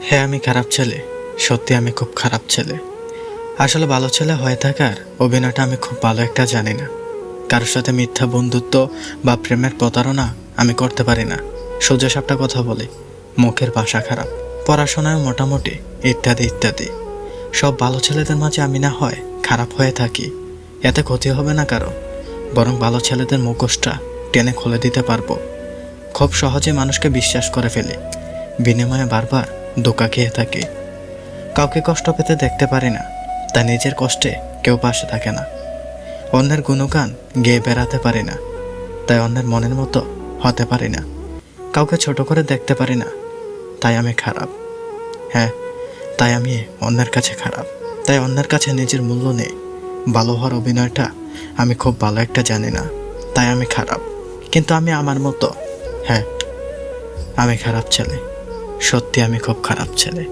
হ্যাঁ, আমি খারাপ ছেলে। সত্যি আমি খুব খারাপ ছেলে। আসলে ভালো ছেলে হয়ে থাকার অভিনয়টা আমি খুব ভালো একটা জানি না। কারোর সাথে মিথ্যা বন্ধুত্ব বা প্রেমের প্রতারণা আমি করতে পারি না। সোজা সাপটা কথা বলি, মুখের ভাষা খারাপ, পড়াশোনায় মোটামুটি, ইত্যাদি ইত্যাদি। সব ভালো ছেলেদের মাঝে আমি না হয় খারাপ হয়ে থাকি, এতে ক্ষতি হবে না কারো। বরং ভালো ছেলেদের মুখোশটা টেনে খুলে দিতে পারবো। খুব সহজে মানুষকে বিশ্বাস করে ফেলি, বিনিময়ে বারবার ধোঁকা খেয়ে থাকি। কাউকে কষ্ট পেতে দেখতে পারি না, তাই নিজের কষ্টে কেউ পাশে থাকে না। অন্যের গুণগান গেয়ে বেড়াতে পারি না, তাই অন্যের মনের মতো হতে পারি না। কাউকে ছোট করে দেখতে পারি না, তাই আমি খারাপ। হ্যাঁ, তাই আমি অন্যের কাছে খারাপ। তাই অন্যের কাছে নিজের মূল্য নেই। ভালো হওয়ার অভিনয়টা আমি খুব ভালো একটা জানি না, তাই আমি খারাপ। কিন্তু আমি আমার মতো। হ্যাঁ, আমি খারাপ ছেলে। সত্যি আমি খুব খারাপ ছেলে।